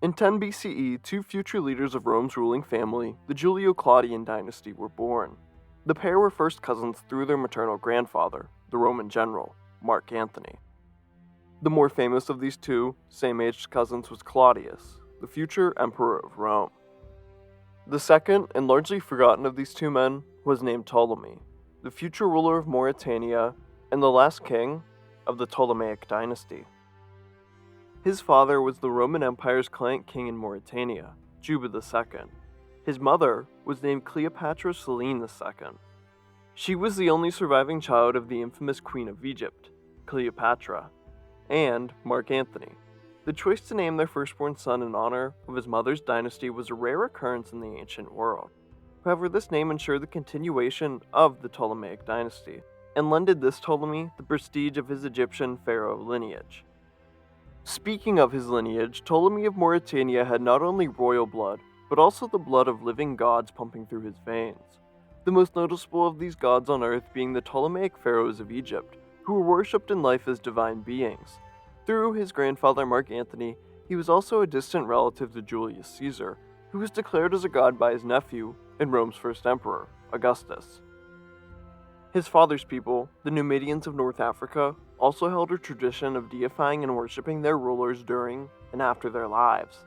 In 10 BCE, two future leaders of Rome's ruling family, the Julio-Claudian dynasty, were born. The pair were first cousins through their maternal grandfather, the Roman general, Mark Antony. The more famous of these two, same-aged cousins was Claudius, the future emperor of Rome. The second, and largely forgotten of these two men, was named Ptolemy, the future ruler of Mauretania and the last king of the Ptolemaic dynasty. His father was the Roman Empire's client king in Mauretania, Juba II. His mother was named Cleopatra Selene II. She was the only surviving child of the infamous Queen of Egypt, Cleopatra, and Mark Antony. The choice to name their firstborn son in honor of his mother's dynasty was a rare occurrence in the ancient world. However, this name ensured the continuation of the Ptolemaic dynasty, and lended this Ptolemy the prestige of his Egyptian pharaoh lineage. Speaking of his lineage, Ptolemy of Mauretania had not only royal blood, but also the blood of living gods pumping through his veins. The most noticeable of these gods on earth being the Ptolemaic pharaohs of Egypt, who were worshipped in life as divine beings. Through his grandfather Mark Antony, he was also a distant relative to Julius Caesar, who was declared as a god by his nephew and Rome's first emperor, Augustus. His father's people, the Numidians of North Africa, also held a tradition of deifying and worshipping their rulers during and after their lives.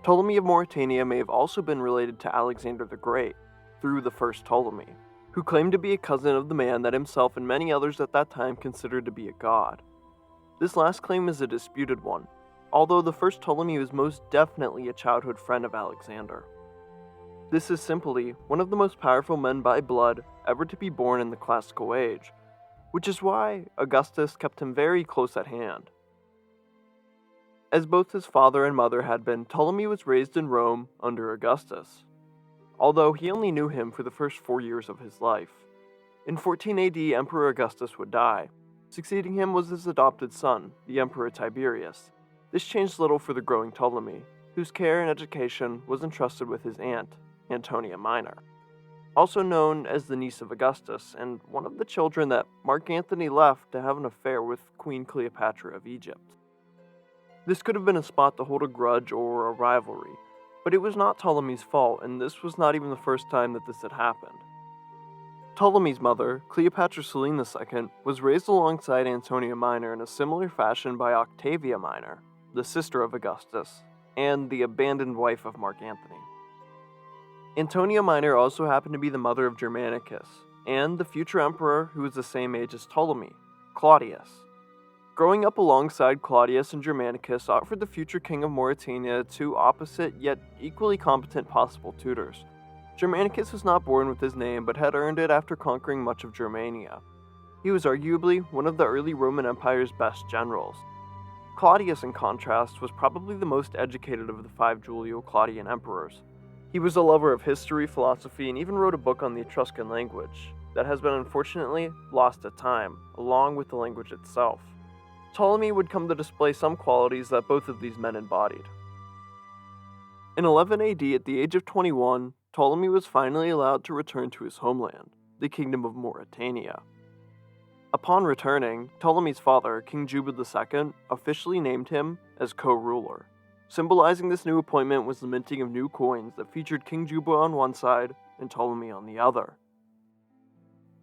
Ptolemy of Mauretania may have also been related to Alexander the Great, through the first Ptolemy, who claimed to be a cousin of the man that himself and many others at that time considered to be a god. This last claim is a disputed one, although the first Ptolemy was most definitely a childhood friend of Alexander. This is simply one of the most powerful men by blood ever to be born in the classical age, which is why Augustus kept him very close at hand. As both his father and mother had been, Ptolemy was raised in Rome under Augustus, although he only knew him for the first 4 years of his life. In 14 AD, Emperor Augustus would die. Succeeding him was his adopted son, the Emperor Tiberius. This changed little for the growing Ptolemy, whose care and education was entrusted with his aunt, Antonia Minor, also known as the niece of Augustus, and one of the children that Mark Antony left to have an affair with Queen Cleopatra of Egypt. This could have been a spot to hold a grudge or a rivalry, but it was not Ptolemy's fault, and this was not even the first time that this had happened. Ptolemy's mother, Cleopatra Selene II, was raised alongside Antonia Minor in a similar fashion by Octavia Minor, the sister of Augustus, and the abandoned wife of Mark Antony. Antonia Minor also happened to be the mother of Germanicus, and the future emperor who was the same age as Ptolemy, Claudius. Growing up alongside Claudius and Germanicus offered the future king of Mauretania two opposite yet equally competent possible tutors. Germanicus was not born with his name, but had earned it after conquering much of Germania. He was arguably one of the early Roman Empire's best generals. Claudius, in contrast, was probably the most educated of the 5 Julio-Claudian emperors. He was a lover of history, philosophy, and even wrote a book on the Etruscan language that has been unfortunately lost to time, along with the language itself. Ptolemy would come to display some qualities that both of these men embodied. In 11 AD, at the age of 21, Ptolemy was finally allowed to return to his homeland, the Kingdom of Mauretania. Upon returning, Ptolemy's father, King Juba II, officially named him as co-ruler. Symbolizing this new appointment was the minting of new coins that featured King Juba on one side and Ptolemy on the other.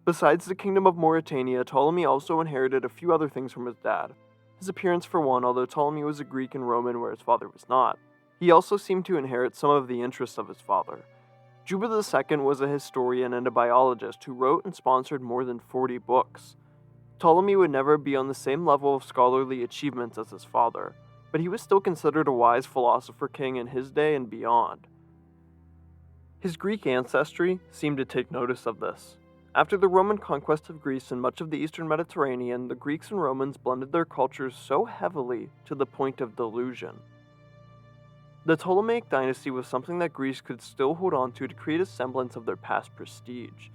Besides the Kingdom of Mauretania, Ptolemy also inherited a few other things from his dad. His appearance for one, although Ptolemy was a Greek and Roman where his father was not. He also seemed to inherit some of the interests of his father. Juba II was a historian and a biologist who wrote and sponsored more than 40 books. Ptolemy would never be on the same level of scholarly achievements as his father, but he was still considered a wise philosopher king in his day and beyond. His Greek ancestry seemed to take notice of this. After the Roman conquest of Greece and much of the eastern Mediterranean, the Greeks and Romans blended their cultures so heavily to the point of delusion. The Ptolemaic dynasty was something that Greece could still hold on to create a semblance of their past prestige.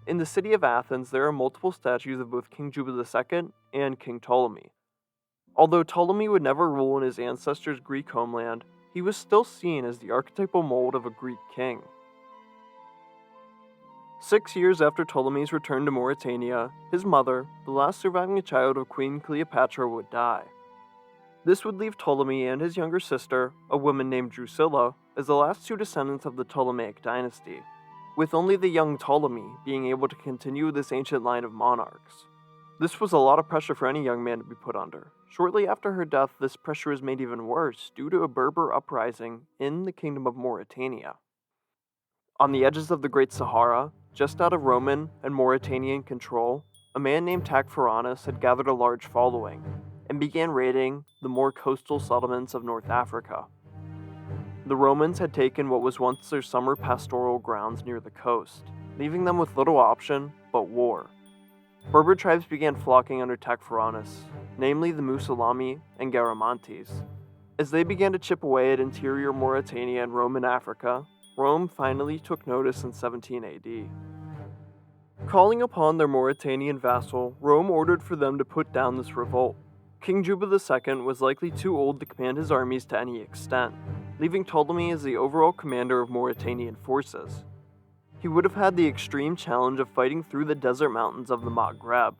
In the city of Athens, there are multiple statues of both King Juba II and King Ptolemy. Although Ptolemy would never rule in his ancestors' Greek homeland, he was still seen as the archetypal mold of a Greek king. 6 years after Ptolemy's return to Mauretania, his mother, the last surviving child of Queen Cleopatra, would die. This would leave Ptolemy and his younger sister, a woman named Drusilla, as the last two descendants of the Ptolemaic dynasty, with only the young Ptolemy being able to continue this ancient line of monarchs. This was a lot of pressure for any young man to be put under. Shortly after her death, this pressure was made even worse due to a Berber uprising in the kingdom of Mauretania. On the edges of the Great Sahara, just out of Roman and Mauretanian control, a man named Tacfuranis had gathered a large following and began raiding the more coastal settlements of North Africa. The Romans had taken what was once their summer pastoral grounds near the coast, leaving them with little option but war. Berber tribes began flocking under Tacfuranis, namely the Musulami and Garamantes. As they began to chip away at interior Mauretania and Roman Africa, Rome finally took notice in 17 AD. Calling upon their Mauretanian vassal, Rome ordered for them to put down this revolt. King Juba II was likely too old to command his armies to any extent, leaving Ptolemy as the overall commander of Mauretanian forces. He would have had the extreme challenge of fighting through the desert mountains of the Maghreb.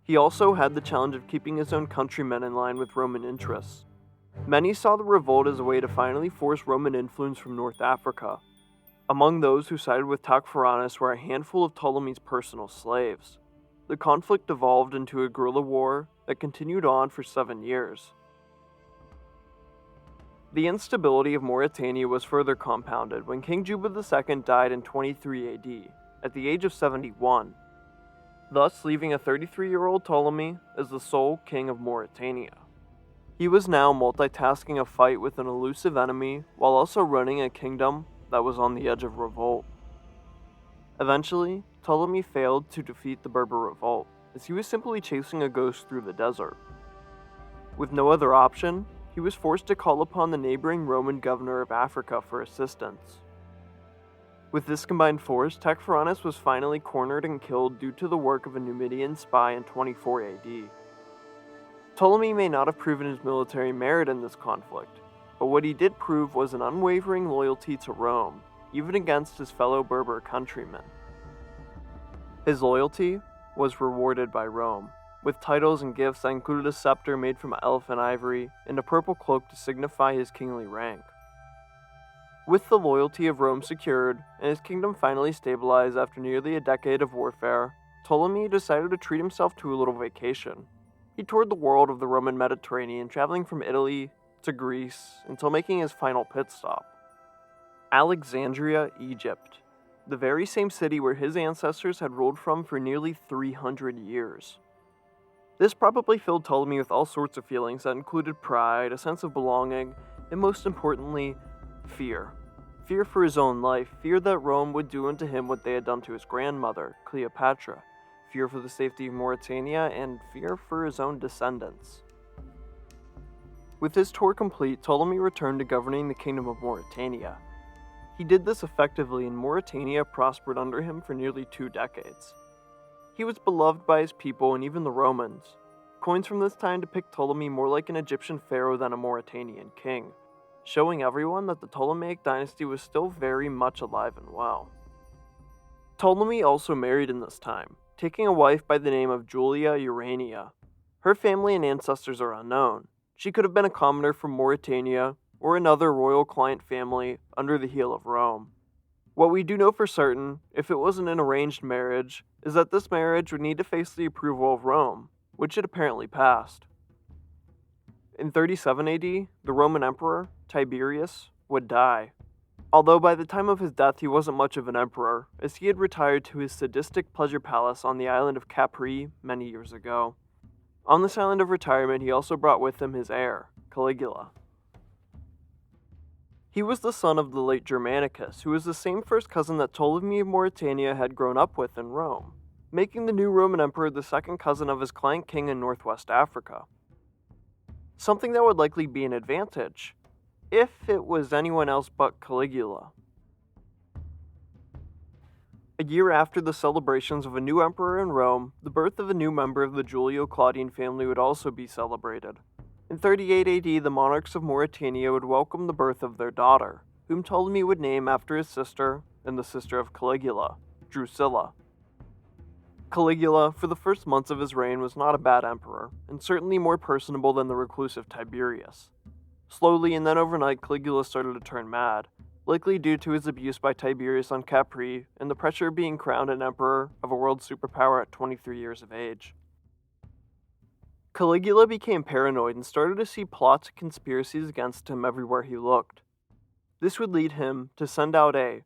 He also had the challenge of keeping his own countrymen in line with Roman interests. Many saw the revolt as a way to finally force Roman influence from North Africa. Among those who sided with Tacfuranis were a handful of Ptolemy's personal slaves. The conflict evolved into a guerrilla war that continued on for 7 years. The instability of Mauretania was further compounded when King Juba II died in 23 AD, at the age of 71, thus leaving a 33-year-old Ptolemy as the sole king of Mauretania. He was now multitasking a fight with an elusive enemy while also running a kingdom that was on the edge of revolt. Eventually, Ptolemy failed to defeat the Berber revolt, as he was simply chasing a ghost through the desert. With no other option, he was forced to call upon the neighboring Roman governor of Africa for assistance. With this combined force, Tacfuranis was finally cornered and killed due to the work of a Numidian spy in 24 AD. Ptolemy may not have proven his military merit in this conflict, but what he did prove was an unwavering loyalty to Rome, even against his fellow Berber countrymen. His loyalty was rewarded by Rome, with titles and gifts that included a scepter made from elephant ivory and a purple cloak to signify his kingly rank. With the loyalty of Rome secured, and his kingdom finally stabilized after nearly a decade of warfare, Ptolemy decided to treat himself to a little vacation. He toured the world of the Roman Mediterranean, traveling from Italy to Greece until making his final pit stop, Alexandria, Egypt, the very same city where his ancestors had ruled from for nearly 300 years. This probably filled Ptolemy with all sorts of feelings that included pride, a sense of belonging, and most importantly, fear. Fear for his own life, fear that Rome would do unto him what they had done to his grandmother, Cleopatra, fear for the safety of Mauretania, and fear for his own descendants. With his tour complete, Ptolemy returned to governing the kingdom of Mauretania. He did this effectively, and Mauretania prospered under him for nearly 2 decades. He was beloved by his people and even the Romans. Coins from this time depict Ptolemy more like an Egyptian pharaoh than a Mauretanian king, showing everyone that the Ptolemaic dynasty was still very much alive and well. Ptolemy also married in this time, taking a wife by the name of Julia Urania. Her family and ancestors are unknown. She could have been a commoner from Mauretania or another royal client family under the heel of Rome. What we do know for certain, if it wasn't an arranged marriage, is that this marriage would need to face the approval of Rome, which it apparently passed. In 37 AD, the Roman emperor, Tiberius, would die. Although by the time of his death he wasn't much of an emperor, as he had retired to his sadistic pleasure palace on the island of Capri many years ago. On this island of retirement he also brought with him his heir, Caligula. He was the son of the late Germanicus, who was the same first cousin that Ptolemy of Mauretania had grown up with in Rome, making the new Roman emperor the second cousin of his client king in northwest Africa. Something that would likely be an advantage, if it was anyone else but Caligula. A year after the celebrations of a new emperor in Rome, the birth of a new member of the Julio-Claudian family would also be celebrated. In 38 AD, the monarchs of Mauretania would welcome the birth of their daughter, whom Ptolemy would name after his sister and the sister of Caligula, Drusilla. Caligula, for the first months of his reign, was not a bad emperor, and certainly more personable than the reclusive Tiberius. Slowly and then overnight, Caligula started to turn mad, likely due to his abuse by Tiberius on Capri and the pressure of being crowned an emperor of a world superpower at 23 years of age. Caligula became paranoid and started to see plots and conspiracies against him everywhere he looked. This would lead him to send out a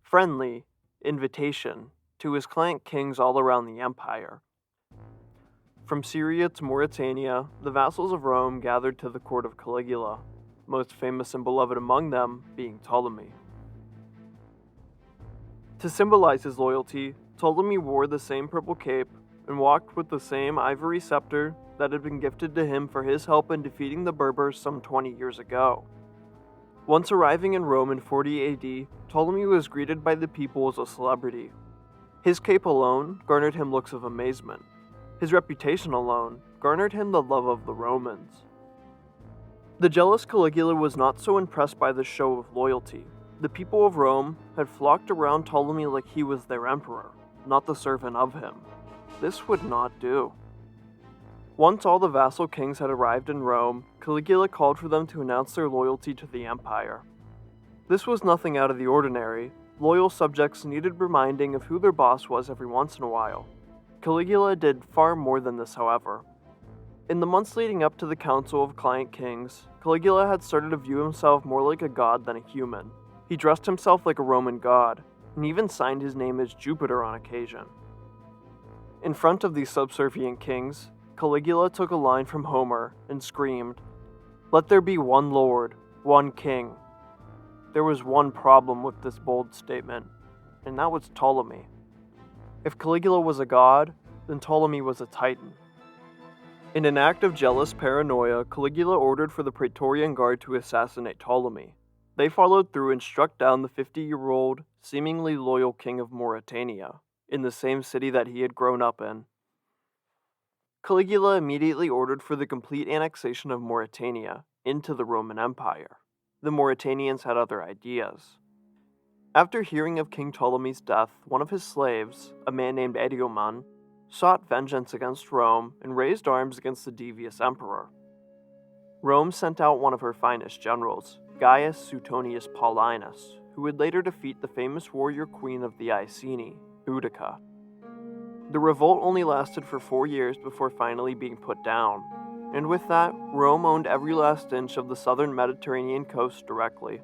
friendly invitation to his client kings all around the empire. From Syria to Mauretania, the vassals of Rome gathered to the court of Caligula, most famous and beloved among them being Ptolemy. To symbolize his loyalty, Ptolemy wore the same purple cape and walked with the same ivory scepter that had been gifted to him for his help in defeating the Berbers some 20 years ago. Once arriving in Rome in 40 AD, Ptolemy was greeted by the people as a celebrity. His cape alone garnered him looks of amazement. His reputation alone garnered him the love of the Romans. The jealous Caligula was not so impressed by this show of loyalty. The people of Rome had flocked around Ptolemy like he was their emperor, not the servant of him. This would not do. Once all the vassal kings had arrived in Rome, Caligula called for them to announce their loyalty to the empire. This was nothing out of the ordinary. Loyal subjects needed reminding of who their boss was every once in a while. Caligula did far more than this, however. In the months leading up to the Council of Client Kings, Caligula had started to view himself more like a god than a human. He dressed himself like a Roman god, and even signed his name as Jupiter on occasion. In front of these subservient kings, Caligula took a line from Homer and screamed, "Let there be one lord, one king." There was one problem with this bold statement, and that was Ptolemy. If Caligula was a god, then Ptolemy was a titan. In an act of jealous paranoia, Caligula ordered for the Praetorian Guard to assassinate Ptolemy. They followed through and struck down the 50-year-old, seemingly loyal king of Mauretania, in the same city that he had grown up in. Caligula immediately ordered for the complete annexation of Mauretania into the Roman Empire. The Mauretanians had other ideas. After hearing of King Ptolemy's death, one of his slaves, a man named Edioman, sought vengeance against Rome and raised arms against the devious emperor. Rome sent out one of her finest generals, Gaius Suetonius Paulinus, who would later defeat the famous warrior queen of the Iceni, Boudica. The revolt only lasted for 4 years before finally being put down, and with that, Rome owned every last inch of the southern Mediterranean coast directly.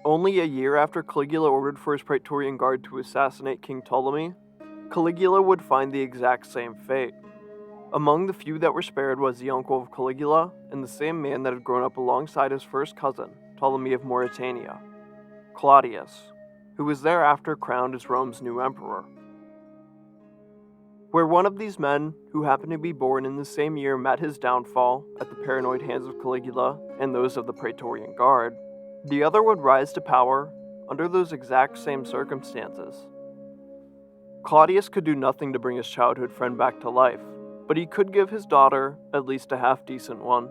Only a year after Caligula ordered for his Praetorian Guard to assassinate King Ptolemy, Caligula would find the exact same fate. Among the few that were spared was the uncle of Caligula and the same man that had grown up alongside his first cousin, Ptolemy of Mauretania, Claudius, who was thereafter crowned as Rome's new emperor. Where one of these men, who happened to be born in the same year, met his downfall at the paranoid hands of Caligula and those of the Praetorian Guard, the other would rise to power under those exact same circumstances. Claudius could do nothing to bring his childhood friend back to life, but he could give his daughter at least a half-decent one.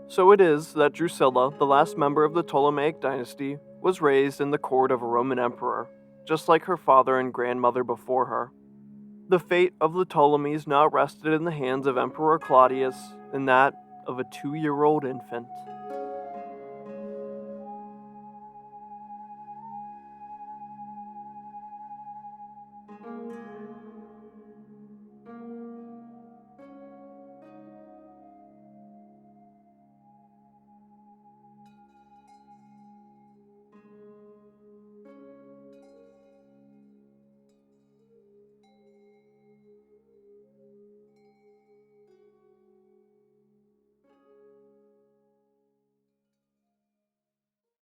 So it is that Drusilla, the last member of the Ptolemaic dynasty, was raised in the court of a Roman emperor, just like her father and grandmother before her. The fate of the Ptolemies now rested in the hands of Emperor Claudius and that of a 2-year-old infant.